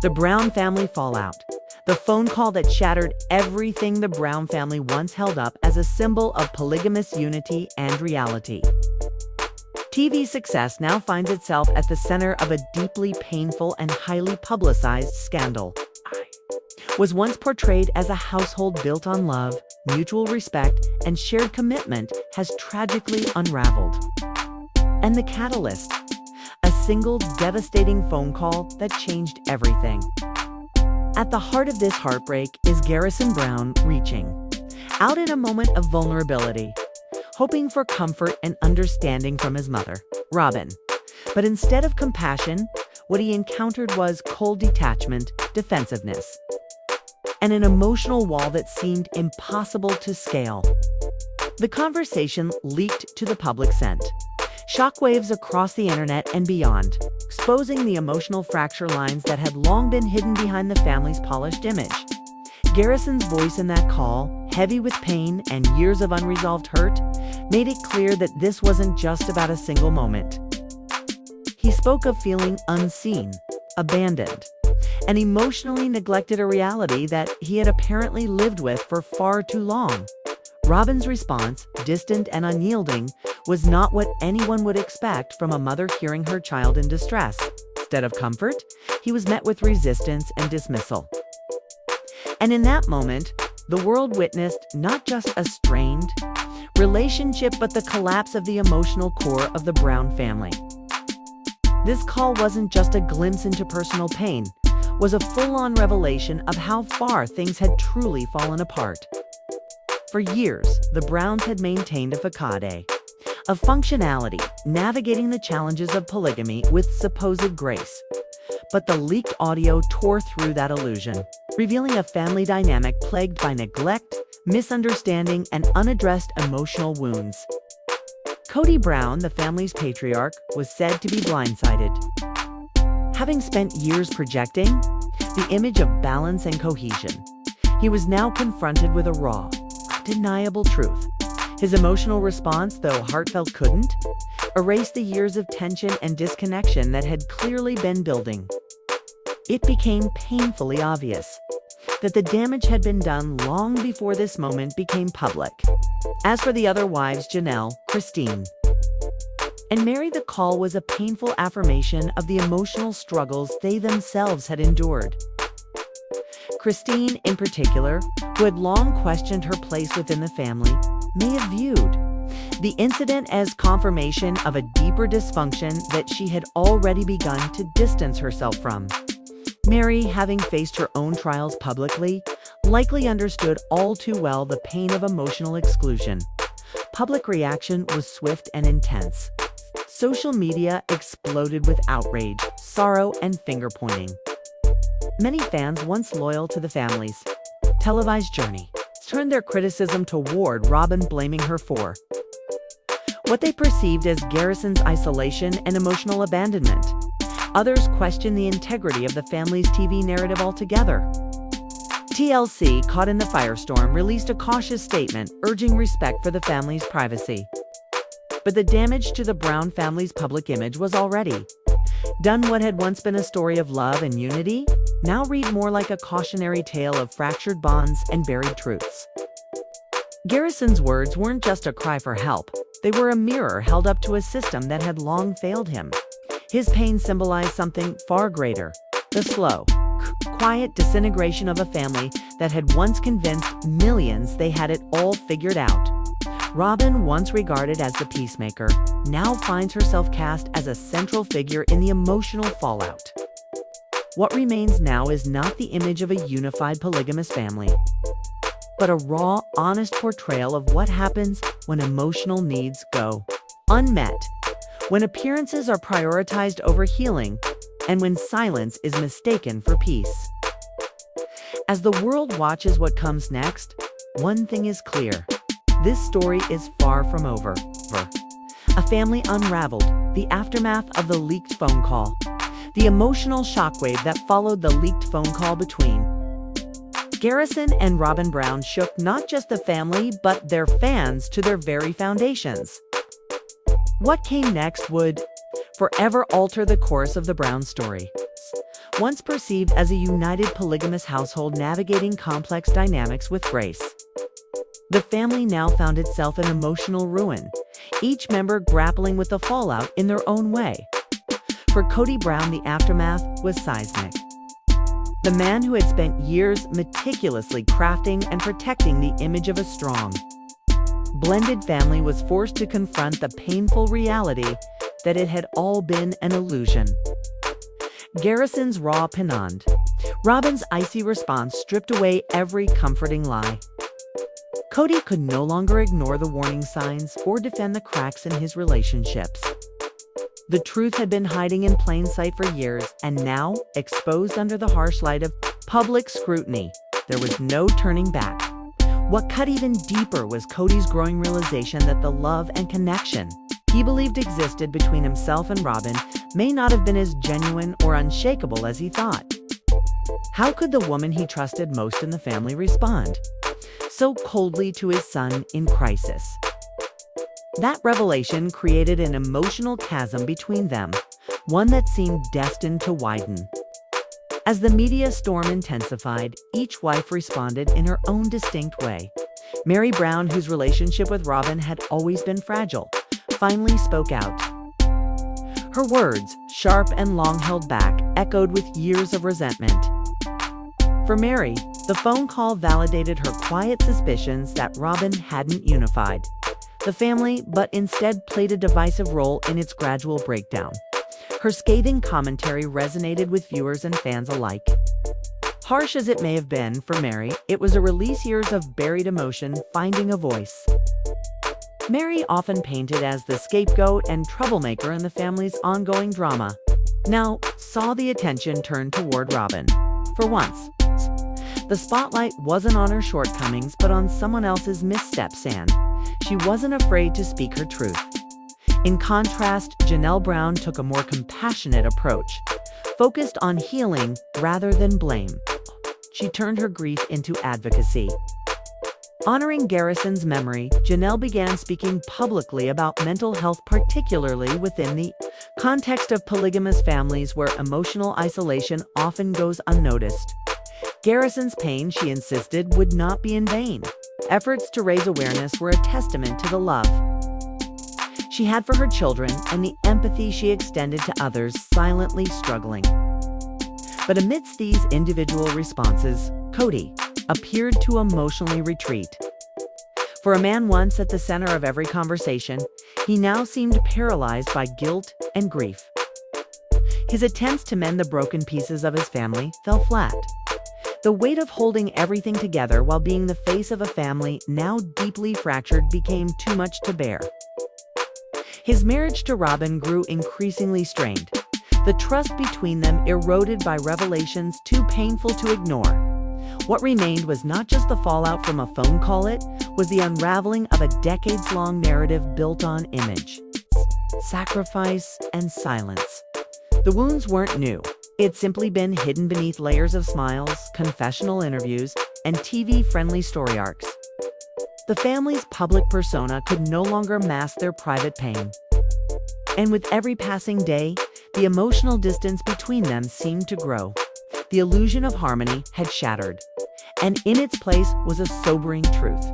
The Brown family fallout. The phone call that shattered everything the Brown family once held up as a symbol of polygamous unity and reality. TV success now finds itself at the center of a deeply painful and highly publicized scandal. Was once portrayed as a household built on love, mutual respect, and shared commitment has tragically unraveled. And the catalyst? A single devastating phone call that changed everything. At the heart of this heartbreak is Garrison Brown reaching out in a moment of vulnerability, hoping for comfort and understanding from his mother, Robyn. But instead of compassion, what he encountered was cold detachment, defensiveness, and an emotional wall that seemed impossible to scale. The conversation leaked to the public scent. Shockwaves across the internet and beyond, exposing the emotional fracture lines that had long been hidden behind the family's polished image. Garrison's voice in that call, heavy with pain and years of unresolved hurt, made it clear that this wasn't just about a single moment. He spoke of feeling unseen, abandoned, and emotionally neglected, a reality that he had apparently lived with for far too long. Robyn's response, distant and unyielding, was not what anyone would expect from a mother hearing her child in distress. Instead of comfort, he was met with resistance and dismissal. And in that moment, the world witnessed not just a strained relationship, but the collapse of the emotional core of the Brown family. This call wasn't just a glimpse into personal pain, was a full-on revelation of how far things had truly fallen apart. For years, the Browns had maintained a facade of functionality, navigating the challenges of polygamy with supposed grace. But the leaked audio tore through that illusion, revealing a family dynamic plagued by neglect, misunderstanding, and unaddressed emotional wounds. Kody Brown, the family's patriarch, was said to be blindsided. Having spent years projecting the image of balance and cohesion, he was now confronted with a raw, undeniable truth. His emotional response, though heartfelt, couldn't erase the years of tension and disconnection that had clearly been building. It became painfully obvious that the damage had been done long before this moment became public. As for the other wives, Janelle, Christine, and Mary, the call was a painful affirmation of the emotional struggles they themselves had endured. Christine, in particular, who had long questioned her place within the family, may have viewed the incident as confirmation of a deeper dysfunction that she had already begun to distance herself from. Mary, having faced her own trials publicly, likely understood all too well the pain of emotional exclusion. Public reaction was swift and intense. Social media exploded with outrage, sorrow, and finger-pointing. Many fans, once loyal to the family's televised journey, turned their criticism toward Robyn, blaming her for what they perceived as Garrison's isolation and emotional abandonment. Others questioned the integrity of the family's TV narrative altogether. TLC, caught in the firestorm, released a cautious statement urging respect for the family's privacy. But the damage to the Brown family's public image was already done. What had once been a story of love and unity now read more like a cautionary tale of fractured bonds and buried truths. Garrison's words weren't just a cry for help. They were a mirror held up to a system that had long failed him. His pain symbolized something far greater: the slow, quiet disintegration of a family that had once convinced millions they had it all figured out. Robyn, once regarded as the peacemaker, now finds herself cast as a central figure in the emotional fallout. What remains now is not the image of a unified polygamous family, but a raw, honest portrayal of what happens when emotional needs go unmet, when appearances are prioritized over healing, and when silence is mistaken for peace. As the world watches what comes next, one thing is clear: this story is far from over. A family unraveled, the aftermath of the leaked phone call, the emotional shockwave that followed the leaked phone call between Garrison and Robyn Brown shook not just the family but their fans to their very foundations. What came next would forever alter the course of the Brown story. once perceived as a united polygamous household navigating complex dynamics with grace. The family now found itself in emotional ruin, each member grappling with the fallout in their own way. For Kody Brown, the aftermath was seismic. The man who had spent years meticulously crafting and protecting the image of a strong, blended family was forced to confront the painful reality that it had all been an illusion. Garrison's raw penand. Robyn's icy response stripped away every comforting lie. Kody could no longer ignore the warning signs or defend the cracks in his relationships. The truth had been hiding in plain sight for years, and now, exposed under the harsh light of public scrutiny, there was no turning back. What cut even deeper was Kody's growing realization that the love and connection he believed existed between himself and Robyn may not have been as genuine or unshakable as he thought. How could the woman he trusted most in the family respond so coldly to his son in crisis? That revelation created an emotional chasm between them, one that seemed destined to widen. As the media storm intensified, each wife responded in her own distinct way. Mary Brown, whose relationship with Robyn had always been fragile, finally spoke out. Her words, sharp and long held back, echoed with years of resentment. For Mary, the phone call validated her quiet suspicions that Robyn hadn't unified the family, but instead played a divisive role in its gradual breakdown. Her scathing commentary resonated with viewers and fans alike. Harsh as it may have been for Mary, it was a release years of buried emotion finding a voice. Mary, often painted as the scapegoat and troublemaker in the family's ongoing drama, now saw the attention turned toward Robyn. For once, the spotlight wasn't on her shortcomings but on someone else's missteps, and she wasn't afraid to speak her truth. In contrast, Janelle Brown took a more compassionate approach, focused on healing rather than blame. She turned her grief into advocacy. Honoring Garrison's memory, Janelle began speaking publicly about mental health, particularly within the context of polygamous families where emotional isolation often goes unnoticed. Garrison's pain, she insisted, would not be in vain. Efforts to raise awareness were a testament to the love she had for her children and the empathy she extended to others silently struggling. But amidst these individual responses, Kody appeared to emotionally retreat. For a man once at the center of every conversation, he now seemed paralyzed by guilt and grief. His attempts to mend the broken pieces of his family fell flat. The weight of holding everything together while being the face of a family now deeply fractured became too much to bear. His marriage to Robyn grew increasingly strained, the trust between them eroded by revelations too painful to ignore. What remained was not just the fallout from a phone call, it was the unraveling of a decades-long narrative built on image, sacrifice, and silence. The wounds weren't new. It had simply been hidden beneath layers of smiles, confessional interviews, and TV-friendly story arcs. The family's public persona could no longer mask their private pain. And with every passing day, the emotional distance between them seemed to grow. The illusion of harmony had shattered, and in its place was a sobering truth.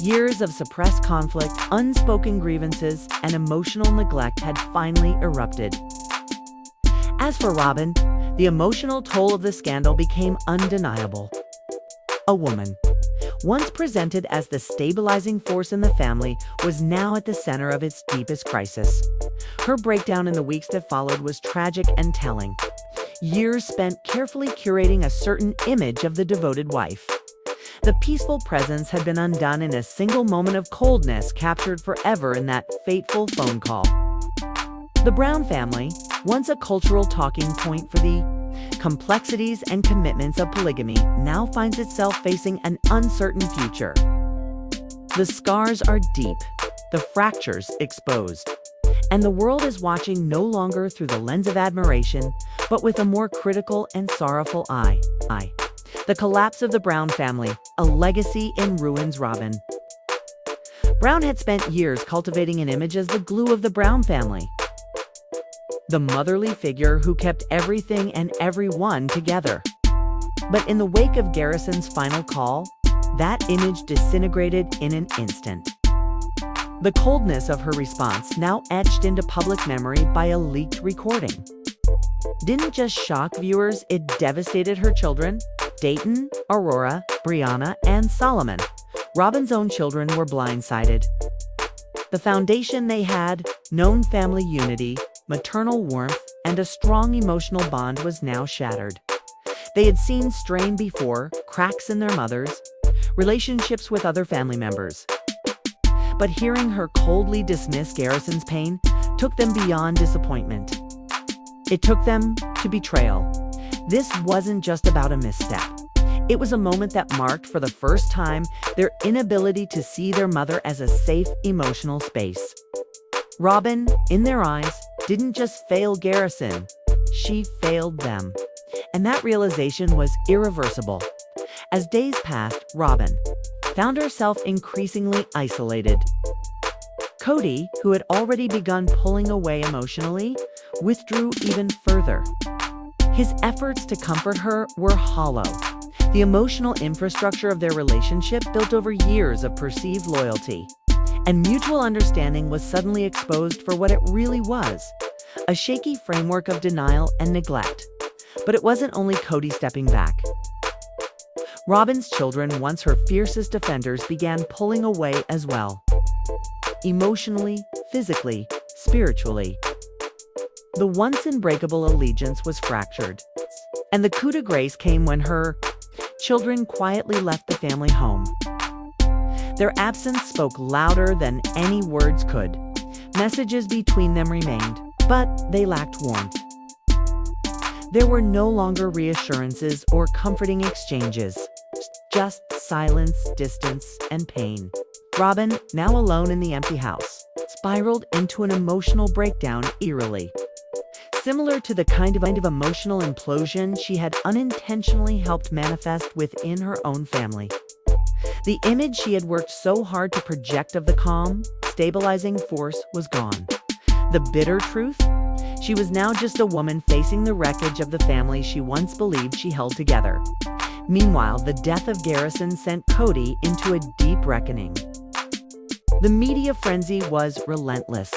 Years of suppressed conflict, unspoken grievances, and emotional neglect had finally erupted. As for Robyn, the emotional toll of the scandal became undeniable. A woman, once presented as the stabilizing force in the family, was now at the center of its deepest crisis. Her breakdown in the weeks that followed was tragic and telling. Years spent carefully curating a certain image of the devoted wife. The peaceful presence had been undone in a single moment of coldness captured forever in that fateful phone call. The Brown family, once a cultural talking point for the complexities and commitments of polygamy, now finds itself facing an uncertain future. The scars are deep, the fractures exposed, and the world is watching no longer through the lens of admiration, but with a more critical and sorrowful eye. The collapse of the Brown family, a legacy in ruins. Robyn Brown had spent years cultivating an image as the glue of the Brown family. the motherly figure who kept everything and everyone together. But in the wake of Garrison's final call, that image disintegrated in an instant. The coldness of her response, now etched into public memory by a leaked recording, didn't just shock viewers, it devastated her children. Dayton, Aurora, Brianna, and Solomon, Robyn's own children, were blindsided. The foundation they had, known family unity, maternal warmth, and a strong emotional bond, was now shattered. They had seen strain before, cracks in their mothers, relationships with other family members. But hearing her coldly dismiss Garrison's pain took them beyond disappointment. It took them to betrayal. This wasn't just about a misstep. It was a moment that marked for the first time their inability to see their mother as a safe emotional space. Robyn, in their eyes, didn't just fail Garrison, she failed them. And that realization was irreversible. As days passed, Robyn found herself increasingly isolated. Kody, who had already begun pulling away emotionally, withdrew even further. His efforts to comfort her were hollow. The emotional infrastructure of their relationship, built over years of perceived loyalty and mutual understanding, was suddenly exposed for what it really was: a shaky framework of denial and neglect. But it wasn't only Kody stepping back. Robyn's children, once her fiercest defenders, began pulling away as well. Emotionally, physically, spiritually. The once unbreakable allegiance was fractured. And the coup de grace came when her children quietly left the family home. Their absence spoke louder than any words could. Messages between them remained, but they lacked warmth. There were no longer reassurances or comforting exchanges, just silence, distance, and pain. Robyn, now alone in the empty house, spiraled into an emotional breakdown, eerily similar to the kind of emotional implosion she had unintentionally helped manifest within her own family. The image she had worked so hard to project of the calm, stabilizing force was gone. The bitter truth? She was now just a woman facing the wreckage of the family she once believed she held together. Meanwhile, the death of Garrison sent Kody into a deep reckoning. The media frenzy was relentless.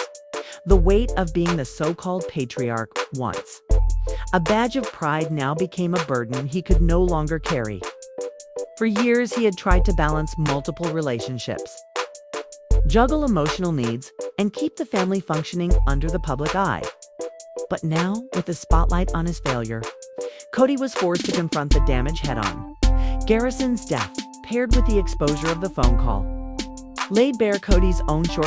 The weight of being the so-called patriarch, once a badge of pride, now became a burden he could no longer carry. For years, he had tried to balance multiple relationships, juggle emotional needs, and keep the family functioning under the public eye. But now, with the spotlight on his failure, Kody was forced to confront the damage head-on. Garrison's death, paired with the exposure of the phone call, laid bare Kody's own